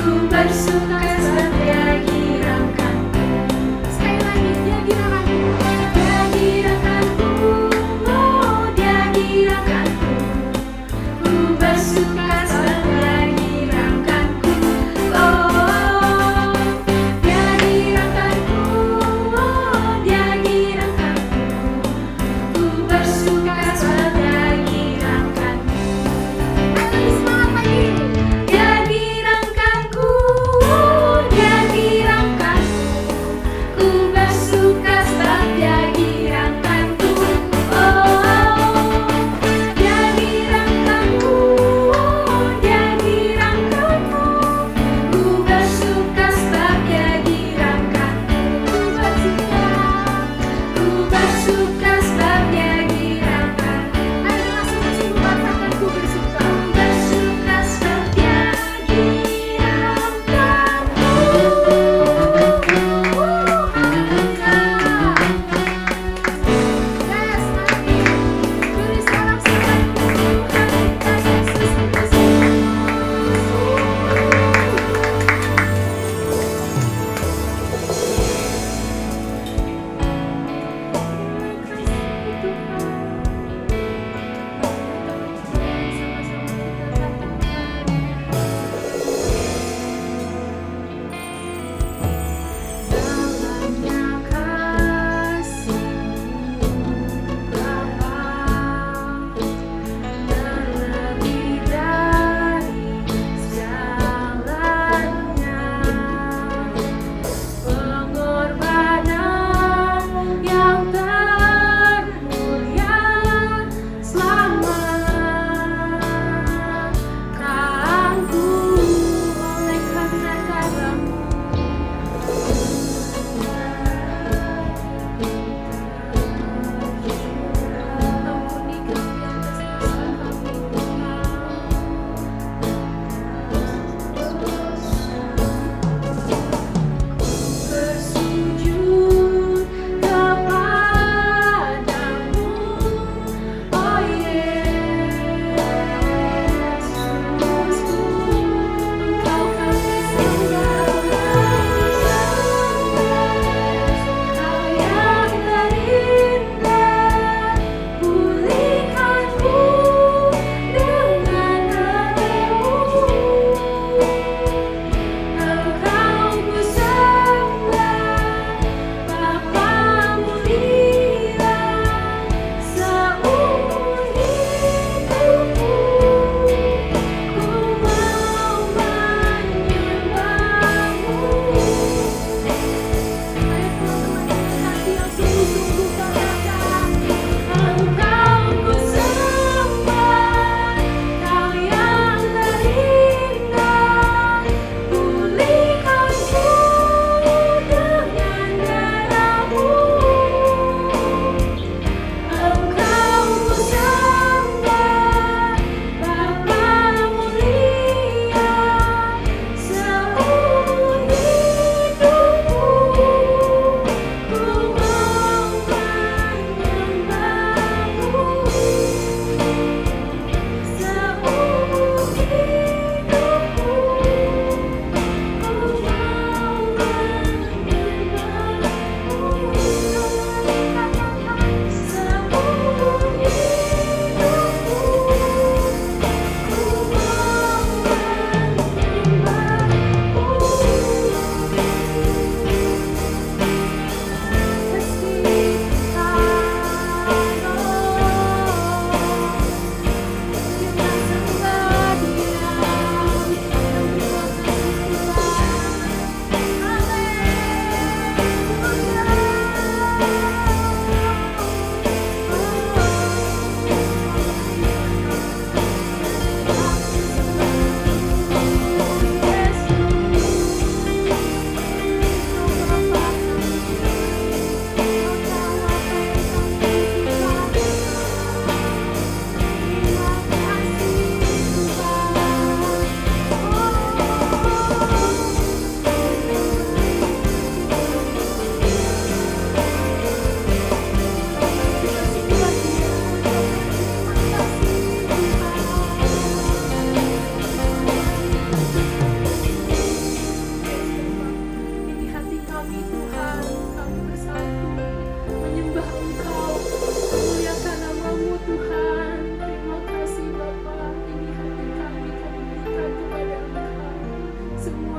bersuka saat dia girakanku. Sekali lagi, dia girakanku. Dia girakanku, oh dia girakanku. Ku bersuka saat dia girakanku. Oh, dia girakanku, oh dia girakanku. Ku bersuka saat dia girakanku. Ayo lebih semangat lagi. Dia girakanku, oh dia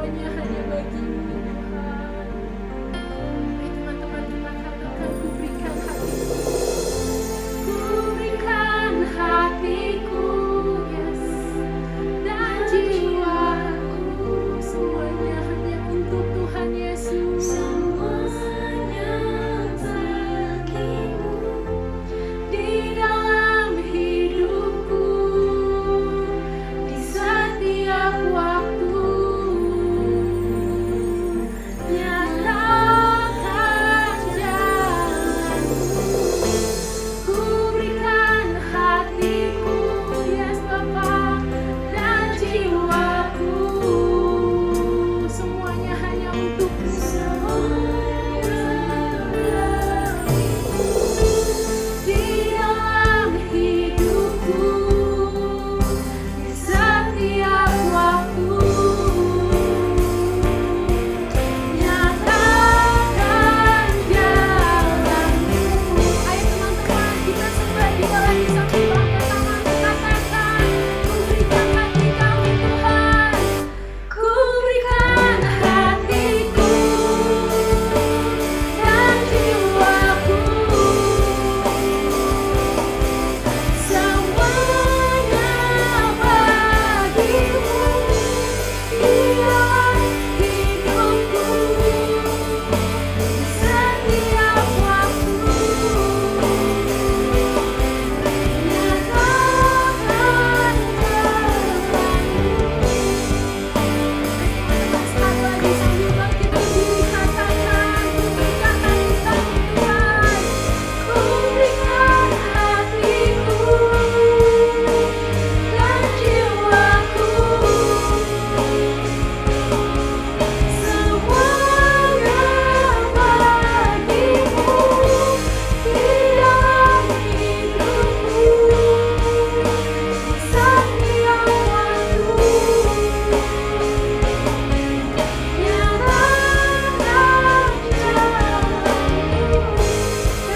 semuanya hanya bagi-Mu Tuhan. Hai teman-teman, kita katakan, ku berikan hatiku. Ku berikan hatiku, yes, dan jiwaku, semuanya hanya untuk Tuhan Yesus. Semuanya bagimu di dalam hidupku, di setiap waktu. Nyatakan jalanmu. Ku berikan hatiku, yes Bapa, dan jiwaku, semuanya hanya untuk-Mu. Di dalam hidupku, di setiap waktu. Nyatakan jalanmu. Ayo teman-teman, kita sembah Dia lagi sambil angkat tangan, katakan, ku berikan hati kami Tuhan. Ku berikan hatiku dan jiwaku, semuanya bagi-Mu di dalam hidupku, di setiap waktu. Nyatakan jalanmu. Teman-teman, sekali lagi sambil bangkit berdiri, katakan, ku berikan hati kami Tuhan. Ku berikan hatiku dan jiwaku, semuanya bagi-Mu di dalam hidupku, di setiap waktu. Nyatakan jalanmu.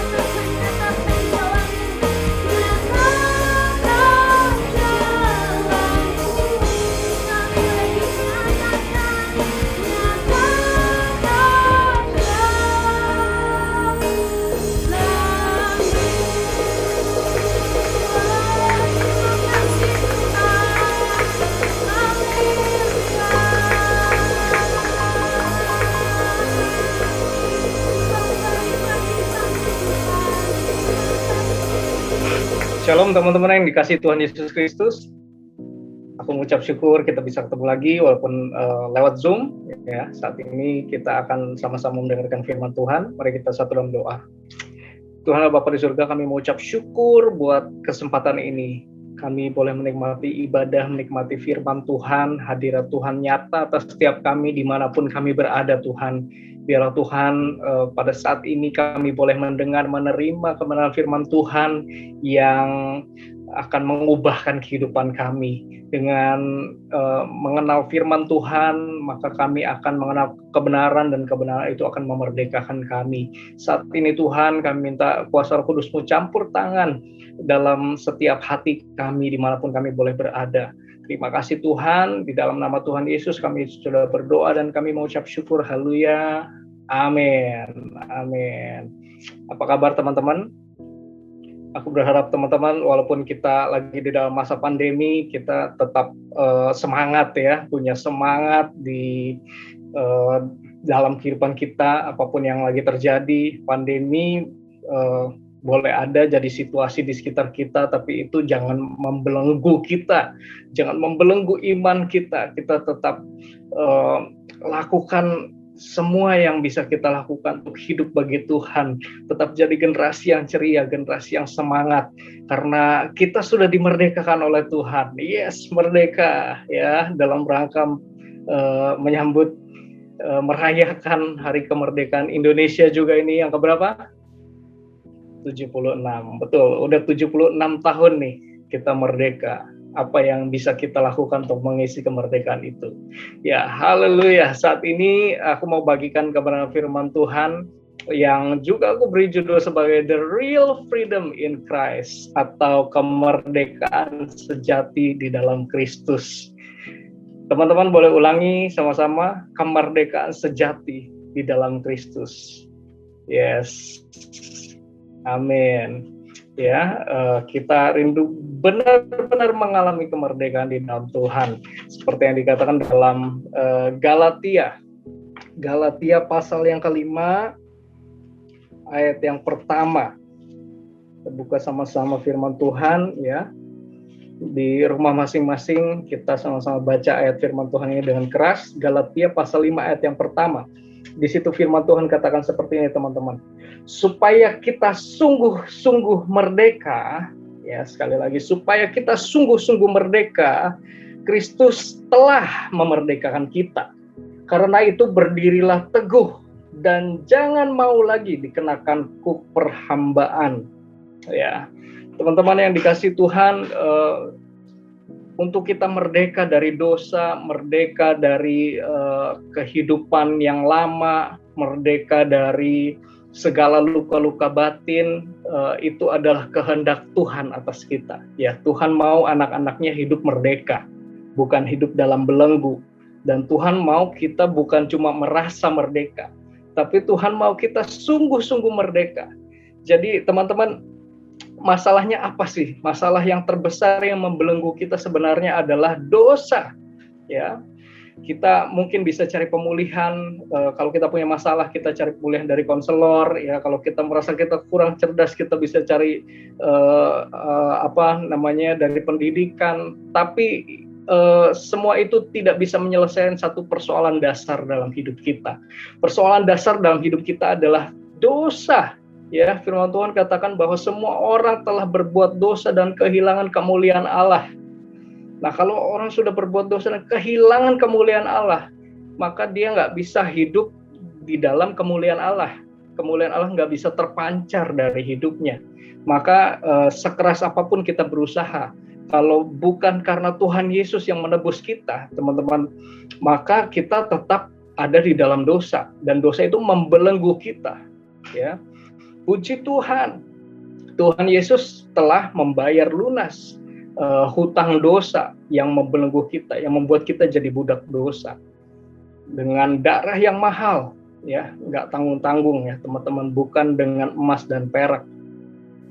Katakan jalanmu. Nyatakan jalanmu. Sekali lagi nyatakan. Nyatakan jalanmu. Terima kasih Tuhan. Shalom teman-teman yang dikasihi Tuhan Yesus Kristus. Aku mengucap syukur kita bisa ketemu lagi walaupun lewat Zoom ya. Saat ini kita akan sama-sama mendengarkan firman Tuhan. Mari kita satu dalam doa. Tuhan Allah Bapa di surga, kami mengucap syukur buat kesempatan ini. Kami boleh menikmati ibadah, menikmati firman Tuhan, hadirat Tuhan nyata atas setiap kami dimanapun kami berada Tuhan. Biarlah Tuhan pada saat ini kami boleh mendengar, menerima kebenaran firman Tuhan yang akan mengubahkan kehidupan kami. Dengan mengenal firman Tuhan, maka kami akan mengenal kebenaran dan kebenaran itu akan memerdekakan kami. Saat ini Tuhan, kami minta kuasa Roh Kudus-Mu campur tangan dalam setiap hati kami dimanapun kami boleh berada. Terima kasih Tuhan, di dalam nama Tuhan Yesus kami sudah berdoa dan kami mengucap syukur. Haleluya. Amin. Amin. Apa kabar teman-teman? Aku berharap teman-teman walaupun kita lagi di dalam masa pandemi, kita tetap semangat ya, punya semangat di dalam kehidupan kita, apapun yang lagi terjadi. Pandemi boleh ada jadi situasi di sekitar kita, tapi itu jangan membelenggu kita, jangan membelenggu iman kita. Kita tetap lakukan semua yang bisa kita lakukan untuk hidup bagi Tuhan. Tetap jadi generasi yang ceria, generasi yang semangat, karena kita sudah dimerdekakan oleh Tuhan. Yes, merdeka ya, dalam rangka menyambut merayakan hari kemerdekaan Indonesia juga ini yang keberapa? 76. Betul, udah 76 tahun nih kita merdeka. Apa yang bisa kita lakukan untuk mengisi kemerdekaan itu? Ya, haleluya. Saat ini aku mau bagikan kebenaran firman Tuhan yang juga aku beri judul sebagai The Real Freedom in Christ, atau kemerdekaan sejati di dalam Kristus. Teman-teman boleh ulangi sama-sama, kemerdekaan sejati di dalam Kristus. Yes, amin. Ya, kita rindu benar-benar mengalami kemerdekaan di dalam Tuhan, seperti yang dikatakan dalam Galatia pasal yang kelima, ayat yang pertama. Kita buka sama-sama firman Tuhan, ya. Di rumah masing-masing kita sama-sama baca ayat firman Tuhan ini dengan keras. Galatia pasal 5 ayat yang pertama. Di situ firman Tuhan katakan seperti ini, teman-teman. Supaya kita sungguh-sungguh merdeka, ya, sekali lagi, supaya kita sungguh-sungguh merdeka, Kristus telah memerdekakan kita. Karena itu berdirilah teguh dan jangan mau lagi dikenakan kuk perhambaan. Ya, teman-teman yang dikasihi Tuhan, untuk kita merdeka dari dosa, merdeka dari kehidupan yang lama, merdeka dari segala luka-luka batin, itu adalah kehendak Tuhan atas kita. Ya, Tuhan mau anak-anaknya hidup merdeka, bukan hidup dalam belenggu. Dan Tuhan mau kita bukan cuma merasa merdeka, tapi Tuhan mau kita sungguh-sungguh merdeka. Jadi teman-teman, masalahnya apa sih? Masalah yang terbesar yang membelenggu kita sebenarnya adalah dosa. Ya, kita mungkin bisa cari pemulihan. Kalau kita punya masalah, kita cari pemulihan dari konselor. Ya, kalau kita merasa kita kurang cerdas, kita bisa cari dari pendidikan. Tapi semua itu tidak bisa menyelesaikan satu persoalan dasar dalam hidup kita. Persoalan dasar dalam hidup kita adalah dosa. Ya, firman Tuhan katakan bahwa semua orang telah berbuat dosa dan kehilangan kemuliaan Allah. Nah, kalau orang sudah berbuat dosa dan kehilangan kemuliaan Allah, maka dia nggak bisa hidup di dalam kemuliaan Allah. Kemuliaan Allah nggak bisa terpancar dari hidupnya. Maka sekeras apapun kita berusaha, kalau bukan karena Tuhan Yesus yang menebus kita, teman-teman, maka kita tetap ada di dalam dosa. Dan dosa itu membelenggu kita. Ya. Puji Tuhan, Tuhan Yesus telah membayar lunas hutang dosa yang membelenggu kita, yang membuat kita jadi budak dosa. Dengan darah yang mahal, ya, nggak tanggung-tanggung ya teman-teman, bukan dengan emas dan perak,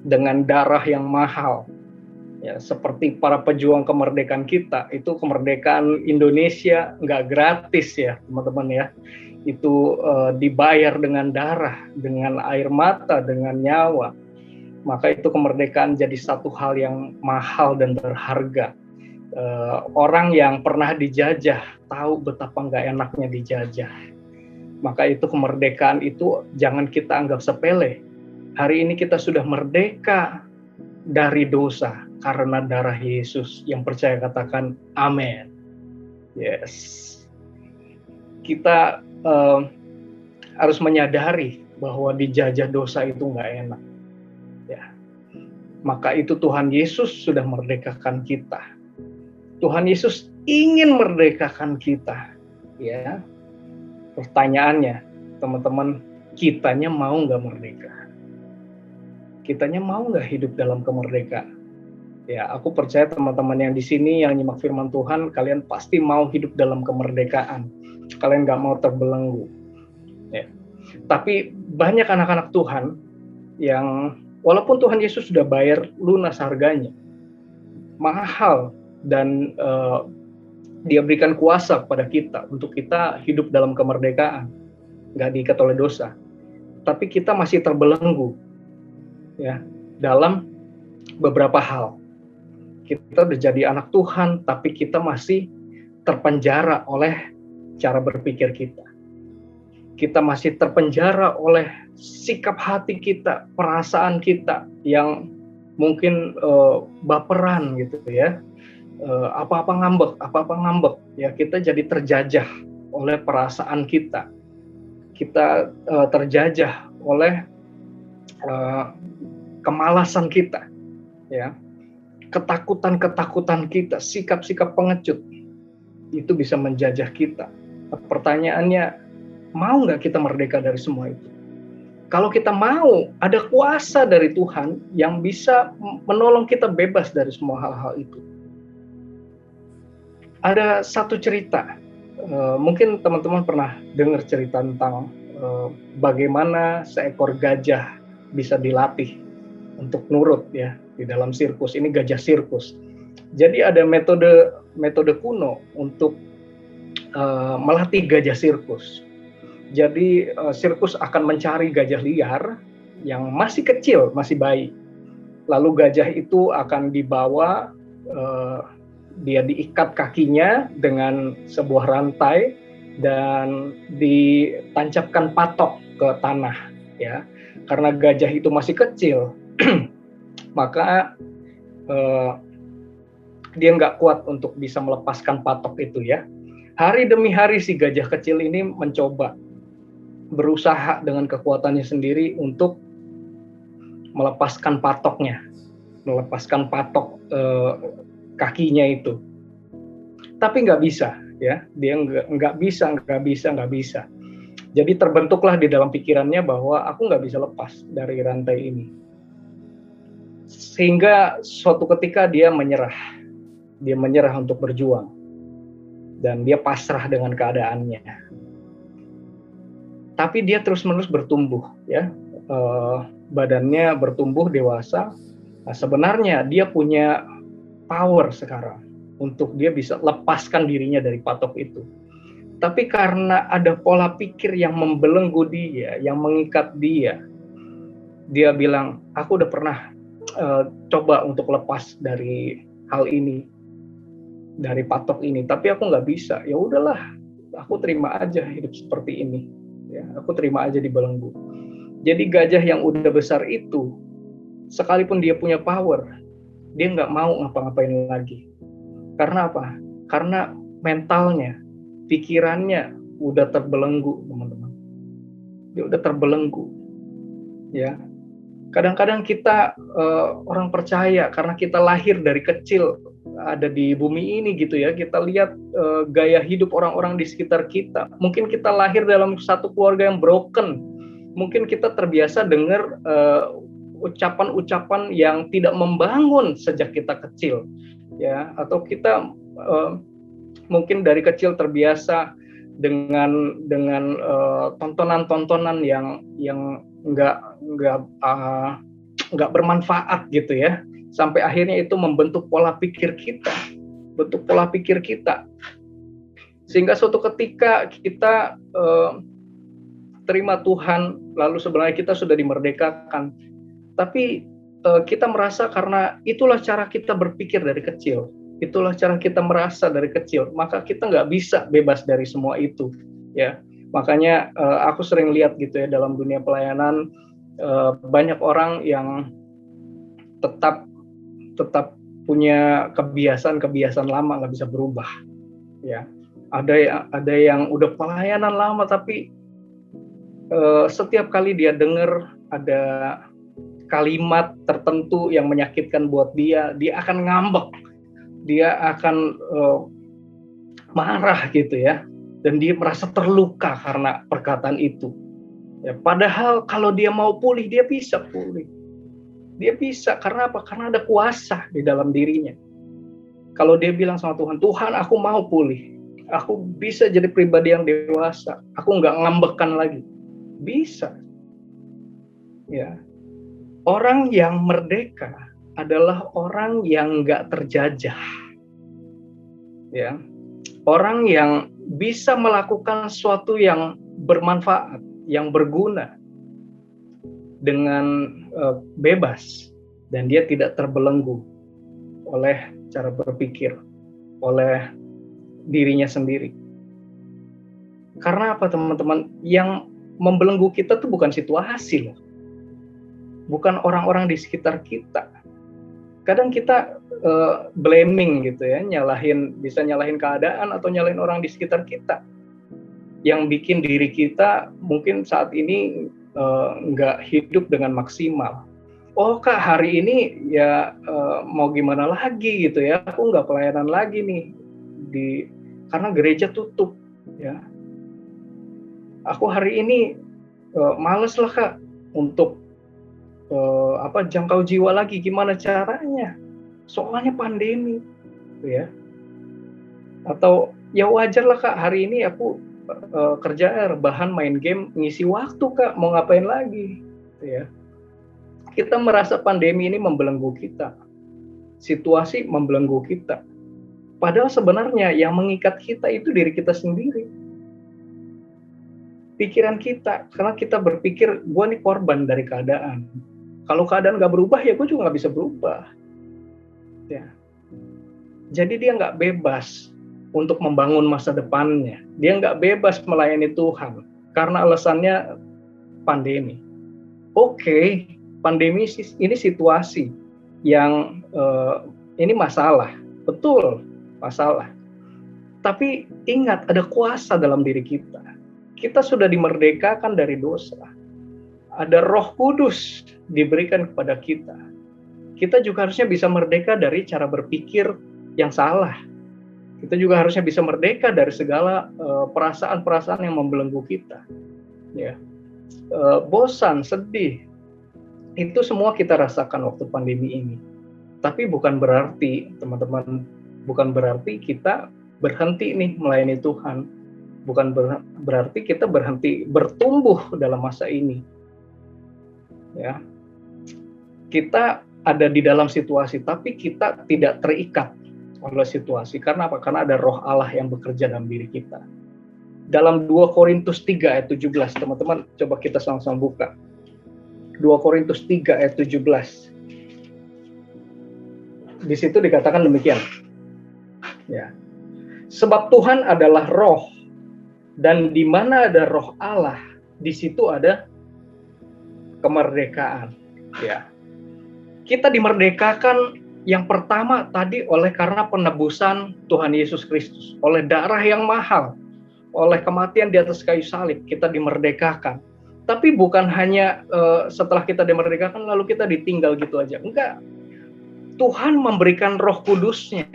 dengan darah yang mahal. Ya, seperti para pejuang kemerdekaan kita, itu kemerdekaan Indonesia nggak gratis ya teman-teman ya. Itu dibayar dengan darah, dengan air mata, dengan nyawa. Maka itu kemerdekaan jadi satu hal yang mahal dan berharga. Orang yang pernah dijajah tahu betapa nggak enaknya dijajah. Maka itu kemerdekaan itu jangan kita anggap sepele. Hari ini kita sudah merdeka dari dosa karena darah Yesus. Yang percaya katakan amin. Yes. Kita harus menyadari bahwa dijajah dosa itu nggak enak. Ya. Maka itu Tuhan Yesus sudah merdekakan kita. Tuhan Yesus ingin merdekakan kita. Ya. Pertanyaannya, teman-teman, kitanya mau nggak merdeka? Kitanya mau nggak hidup dalam kemerdekaan? Ya, aku percaya teman-teman yang di sini yang nyimak firman Tuhan, kalian pasti mau hidup dalam kemerdekaan. Kalian nggak mau terbelenggu. Ya. Tapi banyak anak-anak Tuhan yang walaupun Tuhan Yesus sudah bayar lunas harganya, mahal, dan Dia berikan kuasa kepada kita untuk kita hidup dalam kemerdekaan, nggak diikat oleh dosa. Tapi kita masih terbelenggu, ya, dalam beberapa hal. Kita udah jadi anak Tuhan, tapi kita masih terpenjara oleh cara berpikir kita. Kita masih terpenjara oleh sikap hati kita, perasaan kita yang mungkin baperan gitu ya. Apa-apa ngambek. Ya, kita jadi terjajah oleh perasaan kita. Kita terjajah oleh kemalasan kita. Ya. Ketakutan-ketakutan kita, sikap-sikap pengecut itu bisa menjajah kita. Pertanyaannya, mau nggak kita merdeka dari semua itu? Kalau kita mau, ada kuasa dari Tuhan yang bisa menolong kita bebas dari semua hal-hal itu. Ada satu cerita, mungkin teman-teman pernah dengar cerita tentang bagaimana seekor gajah bisa dilatih untuk nurut ya di dalam sirkus. Ini gajah sirkus. Jadi ada metode kuno untuk melatih gajah sirkus. Jadi sirkus akan mencari gajah liar yang masih kecil, masih bayi. Lalu gajah itu akan dibawa, dia diikat kakinya dengan sebuah rantai dan ditancapkan patok ke tanah ya. Karena gajah itu masih kecil, maka dia nggak kuat untuk bisa melepaskan patok itu ya. Hari demi hari si gajah kecil ini mencoba, berusaha dengan kekuatannya sendiri untuk melepaskan patoknya, melepaskan patok kakinya itu. Tapi nggak bisa ya, dia nggak bisa. Jadi terbentuklah di dalam pikirannya bahwa aku nggak bisa lepas dari rantai ini. Sehingga suatu ketika dia menyerah untuk berjuang dan dia pasrah dengan keadaannya. Tapi dia terus-menerus bertumbuh ya, badannya bertumbuh dewasa. Nah, sebenarnya dia punya power sekarang untuk dia bisa lepaskan dirinya dari patok itu. Tapi karena ada pola pikir yang membelenggu dia, yang mengikat dia, dia bilang, aku udah pernah coba untuk lepas dari hal ini, dari patok ini, tapi aku nggak bisa. Ya udahlah, aku terima aja hidup seperti ini. Ya, aku terima aja dibelenggu. Jadi gajah yang udah besar itu, sekalipun dia punya power, dia nggak mau ngapa-ngapain lagi. Karena apa? Karena mentalnya, pikirannya udah terbelenggu, teman-teman. Dia udah terbelenggu. Ya. Kadang-kadang kita orang percaya karena kita lahir dari kecil ada di bumi ini gitu ya, kita lihat gaya hidup orang-orang di sekitar kita. Mungkin kita lahir dalam satu keluarga yang broken. Mungkin kita terbiasa dengar ucapan-ucapan yang tidak membangun sejak kita kecil, ya. Atau kita mungkin dari kecil terbiasa dengan tontonan-tontonan yang nggak bermanfaat gitu ya, sampai akhirnya itu membentuk pola pikir kita, sehingga suatu ketika kita terima Tuhan, lalu sebenarnya kita sudah dimerdekakan, tapi kita merasa karena itulah cara kita berpikir dari kecil, itulah cara kita merasa dari kecil, maka kita nggak bisa bebas dari semua itu ya. Makanya aku sering lihat gitu ya, dalam dunia pelayanan banyak orang yang tetap punya kebiasaan lama, nggak bisa berubah ya. Ada yang udah pelayanan lama tapi setiap kali dia dengar ada kalimat tertentu yang menyakitkan buat dia akan ngambek, dia akan marah gitu ya, dan dia merasa terluka karena perkataan itu. Ya, padahal kalau dia mau pulih, dia bisa pulih. Dia bisa, karena apa? Karena ada kuasa di dalam dirinya. Kalau dia bilang sama Tuhan, Tuhan aku mau pulih, aku bisa jadi pribadi yang dewasa, aku nggak ngambekan lagi. Bisa. Ya. Orang yang merdeka adalah orang yang nggak terjajah. Ya. Orang yang bisa melakukan sesuatu yang bermanfaat, yang berguna dengan bebas, dan dia tidak terbelenggu oleh cara berpikir, oleh dirinya sendiri. Karena apa teman-teman? Yang membelenggu kita tuh bukan situasi loh, bukan orang-orang di sekitar kita. Kadang kita blaming gitu ya, bisa nyalahin keadaan atau nyalahin orang di sekitar kita, yang bikin diri kita mungkin saat ini nggak hidup dengan maksimal. Oh Kak, hari ini ya mau gimana lagi gitu ya, aku nggak pelayanan lagi nih karena gereja tutup ya. Aku hari ini males lah Kak untuk jangkau jiwa lagi, gimana caranya? Soalnya pandemi, gitu ya. Atau ya wajar lah Kak, hari ini aku kerja rebahan main game, ngisi waktu Kak, mau ngapain lagi, gitu ya. Kita merasa pandemi ini membelenggu kita, situasi membelenggu kita. Padahal sebenarnya yang mengikat kita itu diri kita sendiri. Pikiran kita, karena kita berpikir, gue nih korban dari keadaan. Kalau keadaan nggak berubah, ya gue juga nggak bisa berubah. Ya. Jadi dia nggak bebas untuk membangun masa depannya. Dia nggak bebas melayani Tuhan, karena alasannya pandemi. Oke, pandemi ini situasi yang ini masalah, betul masalah. Tapi ingat, ada kuasa dalam diri kita. Kita sudah dimerdekakan dari dosa. Ada Roh Kudus diberikan kepada kita. Kita juga harusnya bisa merdeka dari cara berpikir yang salah. Kita juga harusnya bisa merdeka dari segala perasaan-perasaan yang membelenggu kita. Ya. Bosan, sedih, itu semua kita rasakan waktu pandemi ini. Tapi bukan berarti, teman-teman, bukan berarti kita berhenti nih melayani Tuhan. Bukan berarti kita berhenti bertumbuh dalam masa ini. Ya. Kita ada di dalam situasi, tapi kita tidak terikat oleh situasi. Karena apa? Karena ada Roh Allah yang bekerja dalam diri kita. Dalam 2 Korintus 3 ayat 17, teman-teman, coba kita sama-sama buka. 2 Korintus 3 ayat 17. Di situ dikatakan demikian. Ya. Sebab Tuhan adalah roh, dan di mana ada Roh Allah, di situ ada kemerdekaan. Ya. Kita dimerdekakan yang pertama tadi karena penebusan Tuhan Yesus Kristus, oleh darah yang mahal, oleh kematian di atas kayu salib, kita dimerdekakan. Tapi bukan hanya setelah kita dimerdekakan lalu kita ditinggal gitu aja. Enggak. Tuhan memberikan Roh Kudus-Nya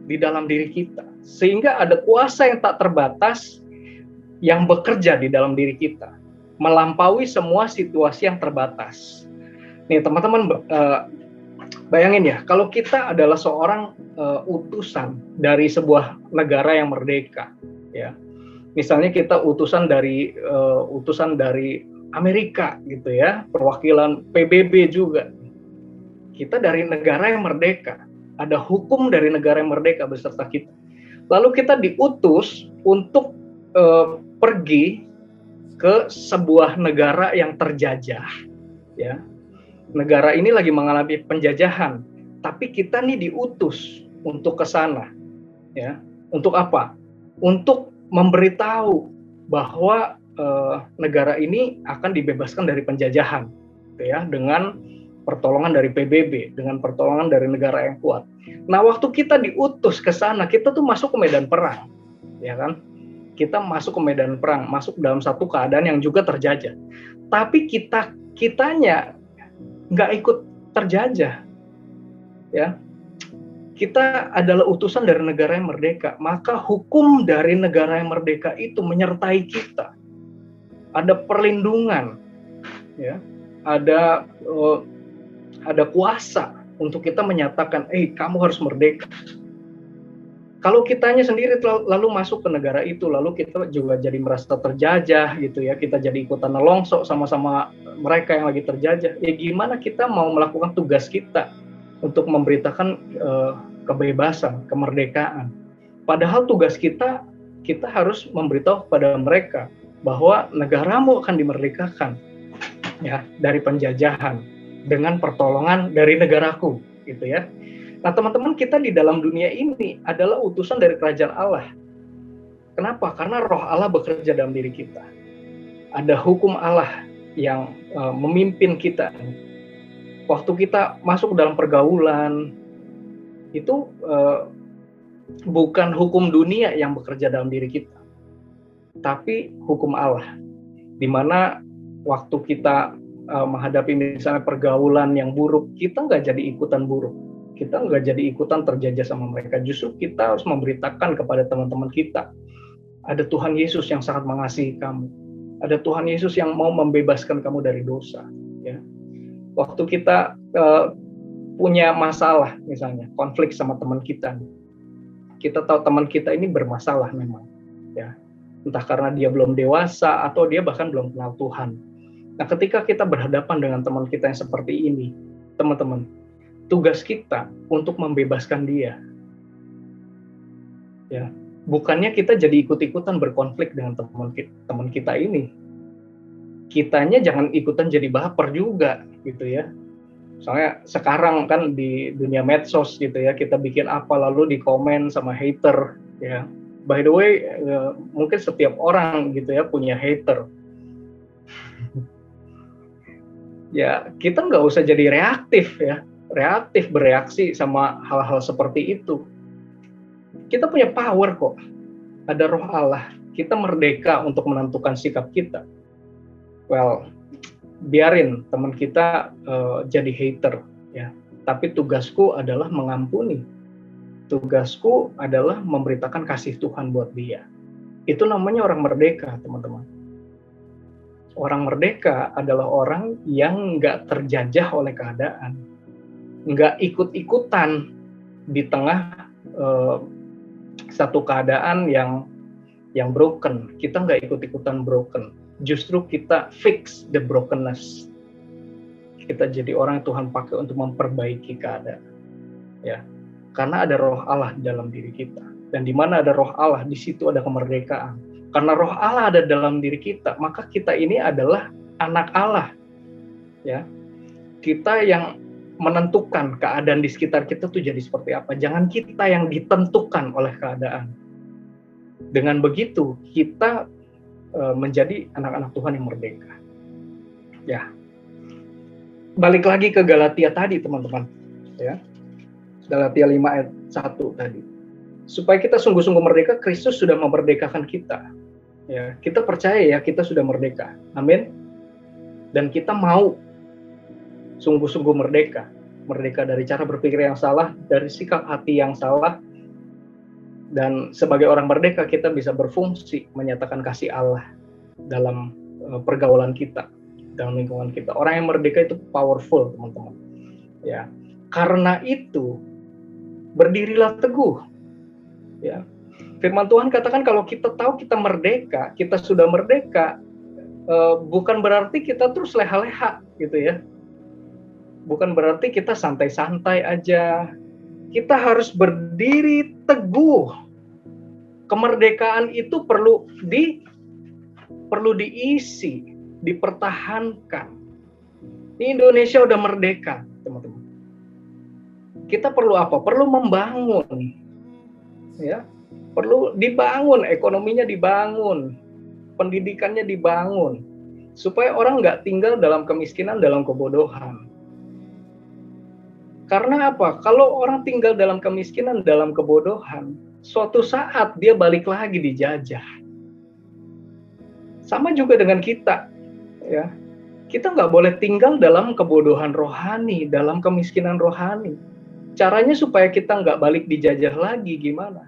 di dalam diri kita, sehingga ada kuasa yang tak terbatas yang bekerja di dalam diri kita, melampaui semua situasi yang terbatas. Nih teman-teman, bayangin ya, kalau kita adalah seorang utusan dari sebuah negara yang merdeka, ya, misalnya kita utusan dari Amerika gitu ya, perwakilan PBB juga, kita dari negara yang merdeka, ada hukum dari negara yang merdeka beserta kita, lalu kita diutus untuk pergi ke sebuah negara yang terjajah, ya. Negara ini lagi mengalami penjajahan, tapi kita nih diutus untuk ke sana, ya. Untuk apa? Untuk memberitahu bahwa negara ini akan dibebaskan dari penjajahan, ya, dengan pertolongan dari PBB, dengan pertolongan dari negara yang kuat. Nah, waktu kita diutus ke sana, kita tuh masuk ke medan perang, ya kan? Kita masuk ke medan perang, masuk dalam satu keadaan yang juga terjajah. Tapi kitanya nggak ikut terjajah, ya. Kita adalah utusan dari negara yang merdeka, maka hukum dari negara yang merdeka itu menyertai kita. Ada perlindungan, ya. Ada kuasa untuk kita menyatakan, kamu harus merdeka. Kalau kitanya sendiri lalu masuk ke negara itu, lalu kita juga jadi merasa terjajah gitu ya, kita jadi ikutan nelongsok sama-sama mereka yang lagi terjajah. Ya gimana kita mau melakukan tugas kita untuk memberitakan kebebasan, kemerdekaan. Padahal tugas kita harus memberitahu kepada mereka bahwa negaramu akan dimerdekakan, ya, dari penjajahan dengan pertolongan dari negaraku, gitu ya. Nah, teman-teman, kita di dalam dunia ini adalah utusan dari kerajaan Allah. Kenapa? Karena Roh Allah bekerja dalam diri kita. Ada hukum Allah yang memimpin kita. Waktu kita masuk dalam pergaulan, itu bukan hukum dunia yang bekerja dalam diri kita, tapi hukum Allah. Di mana waktu kita menghadapi misalnya pergaulan yang buruk, kita nggak jadi ikutan buruk. Kita nggak jadi ikutan terjajah sama mereka. Justru kita harus memberitakan kepada teman-teman kita, ada Tuhan Yesus yang sangat mengasihi kamu. Ada Tuhan Yesus yang mau membebaskan kamu dari dosa. Ya. Waktu kita punya masalah, misalnya konflik sama teman kita, kita tahu teman kita ini bermasalah memang, ya. Entah karena dia belum dewasa atau dia bahkan belum kenal Tuhan. Nah, ketika kita berhadapan dengan teman kita yang seperti ini, teman-teman, tugas kita untuk membebaskan dia. Ya, bukannya kita jadi ikut-ikutan berkonflik dengan teman kita ini. Kitanya jangan ikutan jadi baper juga, gitu ya. Soalnya sekarang kan di dunia medsos gitu ya, kita bikin apa lalu di komen sama hater, ya. By the way, mungkin setiap orang gitu ya punya hater. Ya, kita nggak usah jadi reaktif ya, reaktif bereaksi sama hal-hal seperti itu. Kita punya power kok, ada Roh Allah, kita merdeka untuk menentukan sikap kita. Well, biarin teman kita jadi hater ya, tapi tugasku adalah mengampuni, tugasku adalah memberitakan kasih Tuhan buat dia. Itu namanya orang merdeka, teman-teman. Orang merdeka adalah orang yang nggak terjajah oleh keadaan, nggak ikut-ikutan di tengah satu keadaan yang broken. Kita nggak ikut-ikutan broken. Justru kita fix the brokenness. Kita jadi orang yang Tuhan pakai untuk memperbaiki keadaan. Ya, karena ada Roh Allah di dalam diri kita. Dan di mana ada Roh Allah, di situ ada kemerdekaan. Karena Roh Allah ada dalam diri kita, maka kita ini adalah anak Allah. Ya, kita yang menentukan keadaan di sekitar kita tuh jadi seperti apa. Jangan kita yang ditentukan oleh keadaan. Dengan begitu kita menjadi anak-anak Tuhan yang merdeka. Ya. Balik lagi ke Galatia tadi, teman-teman. Ya. Galatia 5 ayat 1 tadi. Supaya kita sungguh-sungguh merdeka, Kristus sudah memerdekakan kita. Ya, kita percaya ya, kita sudah merdeka. Amin. Dan kita mau sungguh-sungguh merdeka. Merdeka dari cara berpikir yang salah, dari sikap hati yang salah. Dan sebagai orang merdeka kita bisa berfungsi menyatakan kasih Allah dalam pergaulan kita, dalam lingkungan kita. Orang yang merdeka itu powerful, teman-teman. Ya, karena itu berdirilah teguh. Ya, Firman Tuhan katakan kalau kita tahu kita merdeka, kita sudah merdeka, bukan berarti kita terus leha-leha, gitu ya. Bukan berarti kita santai-santai aja. Kita harus berdiri teguh. Kemerdekaan itu perlu diisi, dipertahankan. Di Indonesia udah merdeka, teman-teman. Kita perlu apa? Perlu membangun. Ya, perlu dibangun, ekonominya dibangun, pendidikannya dibangun, supaya orang nggak tinggal dalam kemiskinan, dalam kebodohan. Karena apa? Kalau orang tinggal dalam kemiskinan, dalam kebodohan, suatu saat dia balik lagi dijajah. Sama juga dengan kita, ya. Kita nggak boleh tinggal dalam kebodohan rohani, dalam kemiskinan rohani. Caranya supaya kita nggak balik dijajah lagi gimana?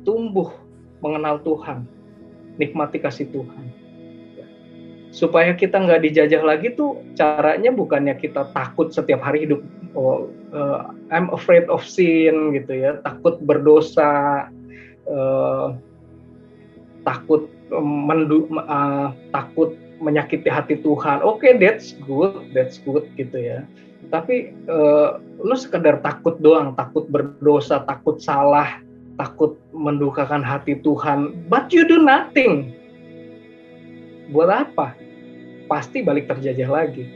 Tumbuh mengenal Tuhan, nikmati kasih Tuhan. Supaya kita nggak dijajah lagi tuh caranya bukannya kita takut setiap hari hidup, I'm afraid of sin gitu ya, takut berdosa, takut takut menyakiti hati Tuhan. Oke, that's good gitu ya. Tapi lu sekedar takut doang, takut berdosa, takut salah, takut mendukakan hati Tuhan, but you do nothing. Buat apa? Pasti balik terjajah lagi.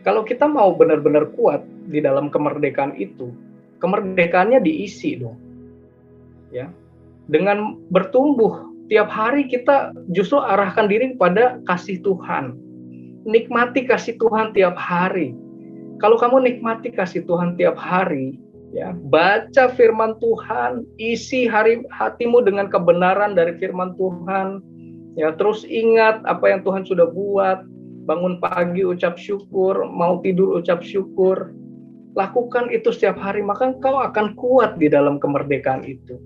Kalau kita mau benar-benar kuat di dalam kemerdekaan itu, kemerdekaannya diisi dong. Ya. Dengan bertumbuh, tiap hari kita justru arahkan diri kepada kasih Tuhan. Nikmati kasih Tuhan tiap hari. Kalau kamu nikmati kasih Tuhan tiap hari, ya, baca firman Tuhan, isi hatimu dengan kebenaran dari firman Tuhan. Ya, terus ingat apa yang Tuhan sudah buat. Bangun pagi ucap syukur, mau tidur ucap syukur. Lakukan itu setiap hari, maka kau akan kuat di dalam kemerdekaan itu.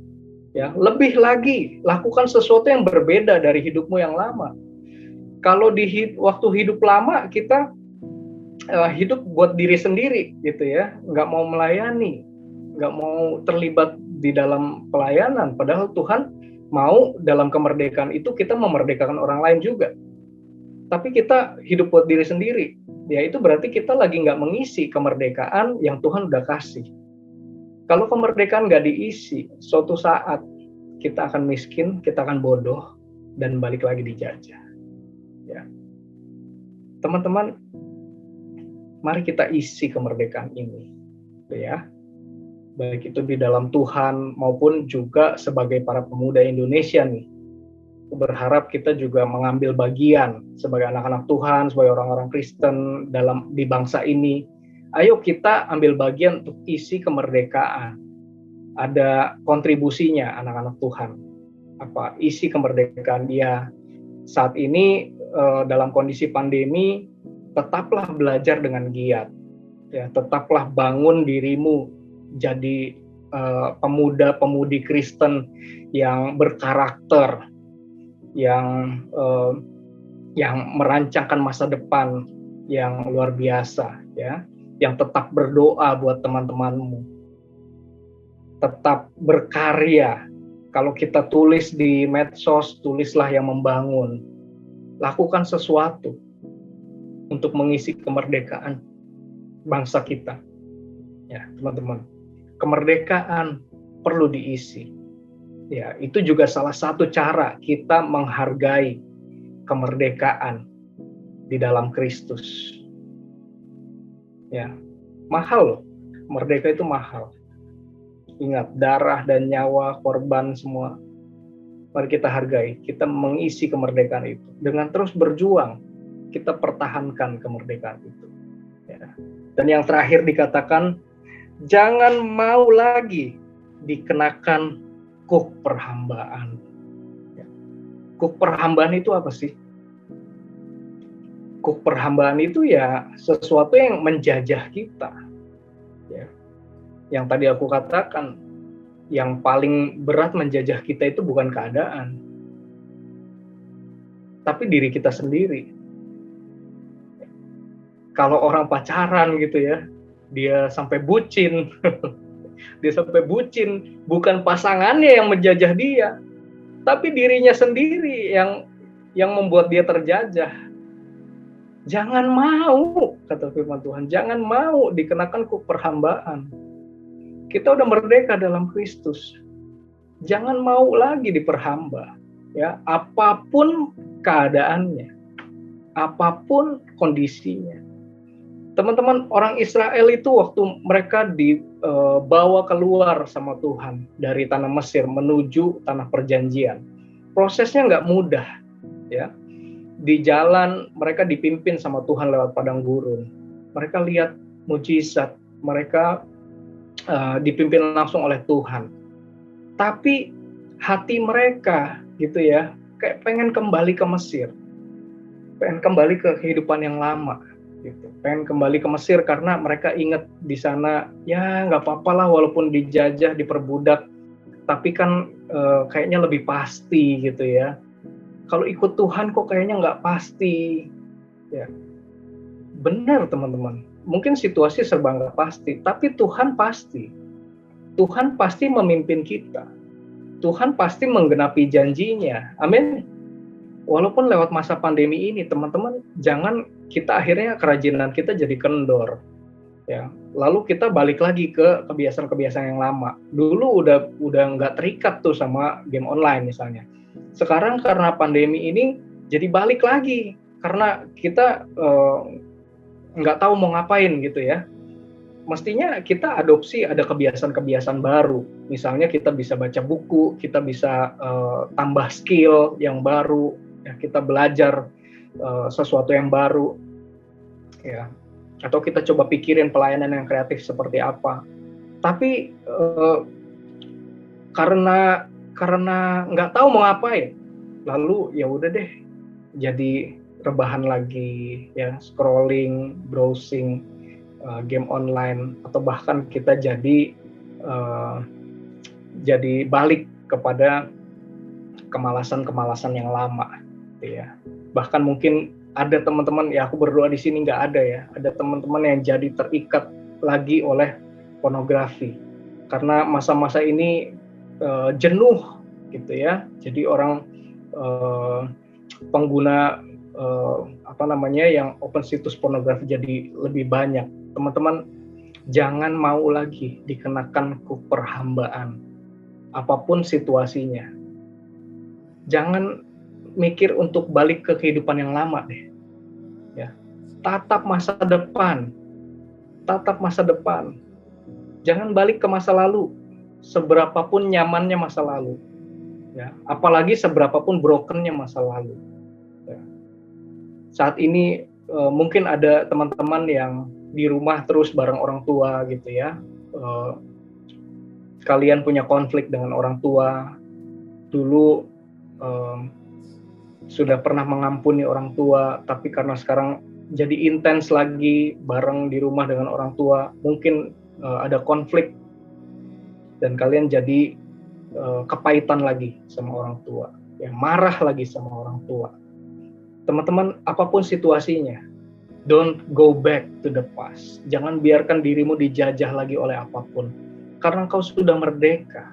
Ya, lebih lagi, lakukan sesuatu yang berbeda dari hidupmu yang lama. Kalau di waktu hidup lama kita hidup buat diri sendiri gitu ya, nggak mau melayani, nggak mau terlibat di dalam pelayanan, padahal Tuhan mau dalam kemerdekaan itu kita memerdekakan orang lain juga. Tapi kita hidup buat diri sendiri, ya itu berarti kita lagi nggak mengisi kemerdekaan yang Tuhan udah kasih. Kalau kemerdekaan nggak diisi, suatu saat kita akan miskin, kita akan bodoh, dan balik lagi dijajah. Ya. Teman-teman, mari kita isi kemerdekaan ini, ya. Baik itu di dalam Tuhan maupun juga sebagai para pemuda Indonesia nih. Aku berharap kita juga mengambil bagian sebagai anak-anak Tuhan, sebagai orang-orang Kristen di bangsa ini. Ayo kita ambil bagian untuk isi kemerdekaan. Ada kontribusinya anak-anak Tuhan. Apa isi kemerdekaan dia saat ini dalam kondisi pandemi, tetaplah belajar dengan giat. Ya, tetaplah bangun dirimu jadi pemuda-pemudi Kristen yang berkarakter, yang merancangkan masa depan yang luar biasa, ya, yang tetap berdoa buat teman-temanmu, tetap berkarya. Kalau kita tulis di medsos, tulislah yang membangun, lakukan sesuatu untuk mengisi kemerdekaan bangsa kita, ya teman-teman. Kemerdekaan perlu diisi. Ya, itu juga salah satu cara kita menghargai kemerdekaan di dalam Kristus. Ya, mahal loh. Merdeka itu mahal. Ingat, darah dan nyawa, korban semua. Mari kita hargai, kita mengisi kemerdekaan itu. Dengan terus berjuang, kita pertahankan kemerdekaan itu. Ya. Dan yang terakhir dikatakan, jangan mau lagi dikenakan kuk perhambaan. Kuk perhambaan itu apa sih? Kuk perhambaan itu ya sesuatu yang menjajah kita. Ya. Yang tadi aku katakan, yang paling berat menjajah kita itu bukan keadaan, tapi diri kita sendiri. Kalau orang pacaran gitu ya, dia sampai bucin, bukan pasangannya yang menjajah dia, tapi dirinya sendiri yang membuat dia terjajah. Jangan mau, kata firman Tuhan, jangan mau dikenakan kuk perhambaan. Kita udah merdeka dalam Kristus. Jangan mau lagi diperhamba, ya, apapun keadaannya, apapun kondisinya. Teman-teman, orang Israel itu waktu mereka dibawa keluar sama Tuhan dari tanah Mesir menuju tanah perjanjian, prosesnya nggak mudah, ya. Di jalan mereka dipimpin sama Tuhan lewat padang gurun. Mereka lihat mujizat, mereka dipimpin langsung oleh Tuhan. Tapi hati mereka, gitu ya, kayak pengen kembali ke Mesir, pengen kembali ke kehidupan yang lama. Gitu. Pengen kembali ke Mesir karena mereka ingat di sana, ya nggak apa-apa lah walaupun dijajah, diperbudak, tapi kan kayaknya lebih pasti gitu ya. Kalau ikut Tuhan kok kayaknya nggak pasti. Ya, benar teman-teman. Mungkin situasi serba nggak pasti, tapi Tuhan pasti. Tuhan pasti memimpin kita. Tuhan pasti menggenapi janjinya. Amin. Walaupun lewat masa pandemi ini, teman-teman, jangan kita akhirnya kerajinan kita jadi kendor. Ya, lalu kita balik lagi ke kebiasaan-kebiasaan yang lama. Dulu udah nggak terikat tuh sama game online misalnya. Sekarang karena pandemi ini jadi balik lagi karena kita nggak tahu mau ngapain gitu ya. Mestinya kita adopsi ada kebiasaan-kebiasaan baru. Misalnya kita bisa baca buku, kita bisa tambah skill yang baru. Ya, kita belajar sesuatu yang baru, ya, atau kita coba pikirin pelayanan yang kreatif seperti apa. Tapi karena nggak tahu mau ngapain, lalu ya udah deh, jadi rebahan lagi, ya, scrolling, browsing, game online, atau bahkan kita jadi balik kepada kemalasan-kemalasan yang lama. Ya, bahkan mungkin ada teman-teman, ya aku berdoa di sini nggak ada ya, ada teman-teman yang jadi terikat lagi oleh pornografi, karena masa-masa ini jenuh gitu ya. Jadi orang pengguna yang open situs pornografi jadi lebih banyak. Teman-teman, jangan mau lagi dikenakan keperhambaan apapun situasinya. Jangan mikir untuk balik ke kehidupan yang lama deh. Ya. Tatap masa depan. Tatap masa depan. Jangan balik ke masa lalu. Seberapapun nyamannya masa lalu. Ya, apalagi seberapapun brokennya masa lalu. Ya. Saat ini mungkin ada teman-teman yang di rumah terus bareng orang tua gitu ya. Kalian punya konflik dengan orang tua. Dulu sudah pernah mengampuni orang tua, tapi karena sekarang jadi intens lagi bareng di rumah dengan orang tua, mungkin ada konflik dan kalian jadi kepahitan lagi sama orang tua, ya marah lagi sama orang tua. Teman-teman, apapun situasinya, don't go back to the past. Jangan biarkan dirimu dijajah lagi oleh apapun, karena kau sudah merdeka.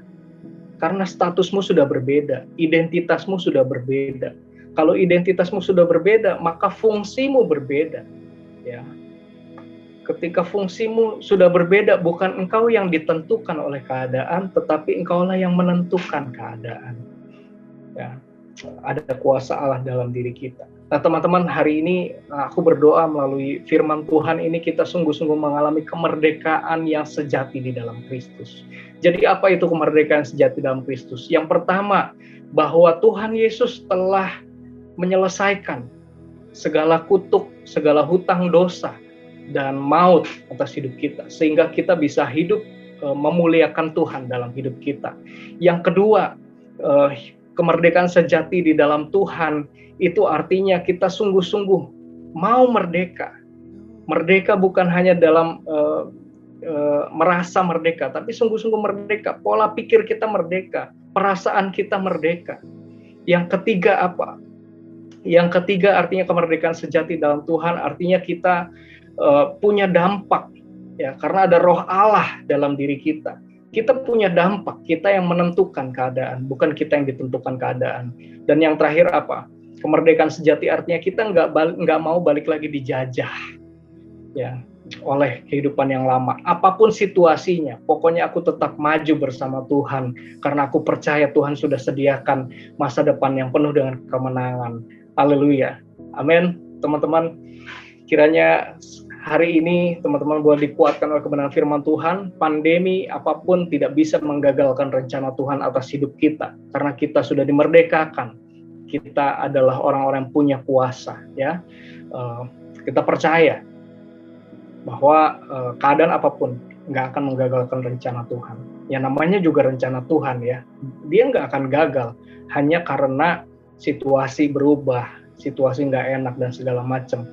Karena statusmu sudah berbeda, identitasmu sudah berbeda. Kalau identitasmu sudah berbeda, maka fungsimu berbeda. Ya. Ketika fungsimu sudah berbeda, bukan engkau yang ditentukan oleh keadaan, tetapi engkaulah yang menentukan keadaan. Ya. Ada kuasa Allah dalam diri kita. Nah, teman-teman, hari ini aku berdoa melalui firman Tuhan ini kita sungguh-sungguh mengalami kemerdekaan yang sejati di dalam Kristus. Jadi apa itu kemerdekaan sejati dalam Kristus? Yang pertama, bahwa Tuhan Yesus telah menyelesaikan segala kutuk, segala hutang dosa dan maut atas hidup kita, sehingga kita bisa hidup memuliakan Tuhan dalam hidup kita. Yang kedua, kemerdekaan sejati di dalam Tuhan itu artinya kita sungguh-sungguh mau merdeka. Merdeka bukan hanya dalam merasa merdeka, tapi sungguh-sungguh merdeka. Pola pikir kita merdeka, perasaan kita merdeka. Yang ketiga apa? Yang ketiga artinya kemerdekaan sejati dalam Tuhan, artinya kita punya dampak, ya, karena ada Roh Allah dalam diri kita. Kita punya dampak, kita yang menentukan keadaan, bukan kita yang ditentukan keadaan. Dan yang terakhir apa? Kemerdekaan sejati artinya kita nggak mau balik lagi dijajah, ya, oleh kehidupan yang lama. Apapun situasinya, pokoknya aku tetap maju bersama Tuhan, karena aku percaya Tuhan sudah sediakan masa depan yang penuh dengan kemenangan. Haleluya. Amin. Teman-teman, kiranya hari ini teman-teman boleh dikuatkan oleh kebenaran firman Tuhan. Pandemi apapun tidak bisa menggagalkan rencana Tuhan atas hidup kita, karena kita sudah dimerdekakan. Kita adalah orang-orang yang punya kuasa, ya. Kita percaya bahwa keadaan apapun nggak akan menggagalkan rencana Tuhan. Yang namanya juga rencana Tuhan, ya. Dia nggak akan gagal hanya karena situasi berubah, situasi nggak enak dan segala macam,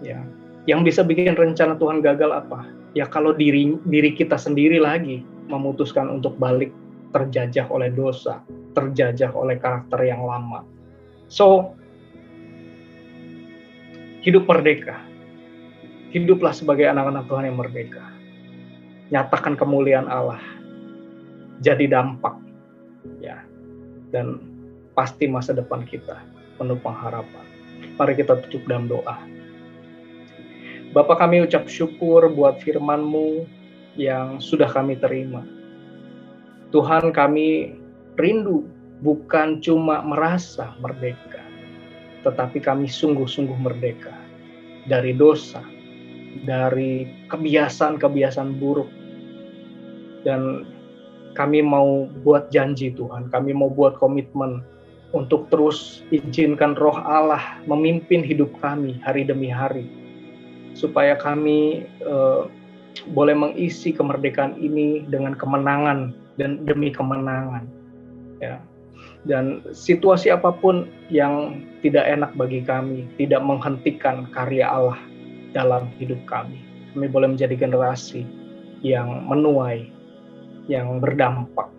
ya. Yang bisa bikin rencana Tuhan gagal apa? Ya kalau diri kita sendiri lagi memutuskan untuk balik, terjajah oleh dosa, terjajah oleh karakter yang lama. So, hidup merdeka. Hiduplah sebagai anak-anak Tuhan yang merdeka. Nyatakan kemuliaan Allah. Jadi dampak, ya. Dan pasti masa depan kita penuh pengharapan. Mari kita tutup dalam doa. Bapa, kami ucap syukur buat firman-Mu yang sudah kami terima. Tuhan, kami rindu bukan cuma merasa merdeka, tetapi kami sungguh-sungguh merdeka dari dosa, dari kebiasaan-kebiasaan buruk. Dan kami mau buat janji Tuhan, kami mau buat komitmen untuk terus izinkan Roh Allah memimpin hidup kami hari demi hari, supaya kami boleh mengisi kemerdekaan ini dengan kemenangan dan demi kemenangan, ya. Dan situasi apapun yang tidak enak bagi kami tidak menghentikan karya Allah dalam hidup kami. Kami boleh menjadi generasi yang menuai, yang berdampak,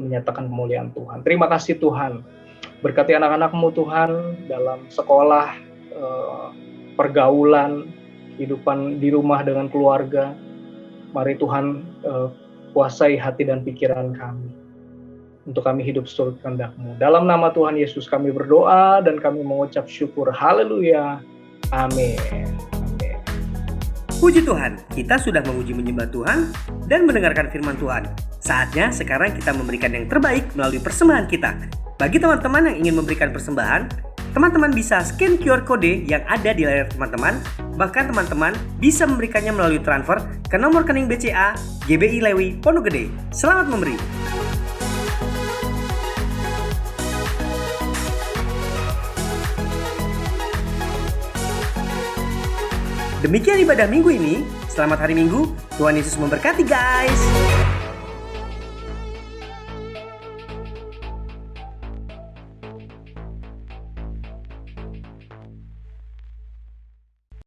menyatakan kemuliaan Tuhan. Terima kasih Tuhan. Berkati anak-anak-Mu Tuhan dalam sekolah, pergaulan, kehidupan di rumah dengan keluarga. Mari Tuhan kuasai hati dan pikiran kami. Untuk kami hidup seturut kehendak-Mu. Dalam nama Tuhan Yesus kami berdoa dan kami mengucap syukur. Haleluya. Amin. Amin. Puji Tuhan, kita sudah memuji menyembah Tuhan dan mendengarkan firman Tuhan. Saatnya sekarang kita memberikan yang terbaik melalui persembahan kita. Bagi teman-teman yang ingin memberikan persembahan, teman-teman bisa scan QR kode yang ada di layar teman-teman. Bahkan teman-teman bisa memberikannya melalui transfer ke nomor rekening BCA GBI Lewi Pondok Gede. Selamat memberi. Demikian ibadah minggu ini. Selamat hari Minggu. Tuhan Yesus memberkati guys.